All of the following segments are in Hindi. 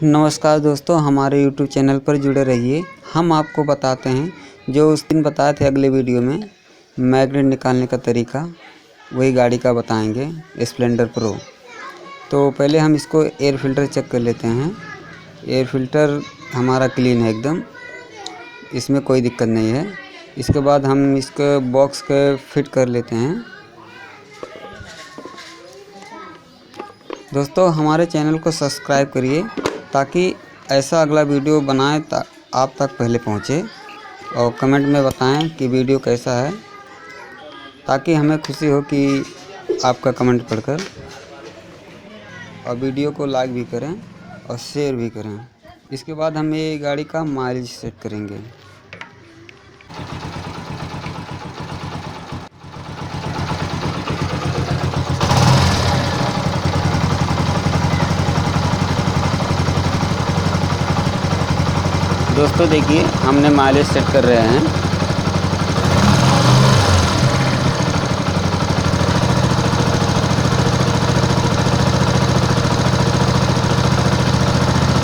नमस्कार दोस्तों, हमारे YouTube चैनल पर जुड़े रहिए। हम आपको बताते हैं जो उस दिन बताए थे अगले वीडियो में मैग्नेट निकालने का तरीका, वही गाड़ी का बताएंगे स्प्लेंडर प्रो। तो पहले हम इसको एयर फ़िल्टर चेक कर लेते हैं। एयर फ़िल्टर हमारा क्लीन है एकदम, इसमें कोई दिक्कत नहीं है। इसके बाद हम इसके बॉक्स को फिट कर लेते हैं। दोस्तों, हमारे चैनल को सब्सक्राइब करिए ताकि ऐसा अगला वीडियो बनाएं आप तक पहले पहुंचे, और कमेंट में बताएं कि वीडियो कैसा है, ताकि हमें खुशी हो कि आपका कमेंट पढ़कर। और वीडियो को लाइक भी करें और शेयर भी करें। इसके बाद हम ये गाड़ी का माइलेज सेट करेंगे। दोस्तों देखिए, हमने माइलेज सेट कर रहे हैं।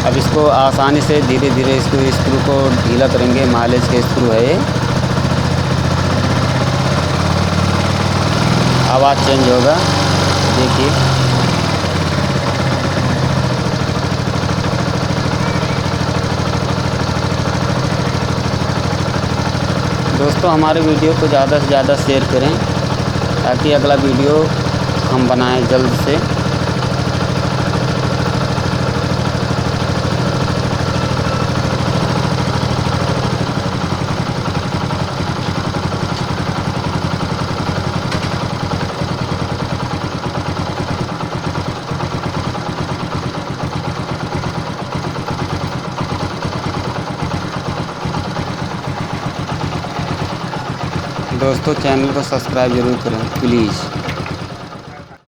अब इसको आसानी से धीरे धीरे इसको स्क्रू को ढीला करेंगे। माइलेज के स्क्रू है ये। आवाज़ चेंज होगा, देखिए। दोस्तों, हमारे वीडियो को ज़्यादा से ज़्यादा शेयर करें ताकि अगला वीडियो हम बनाएं जल्द से। दोस्तों, चैनल को सब्सक्राइब ज़रूर करें प्लीज़।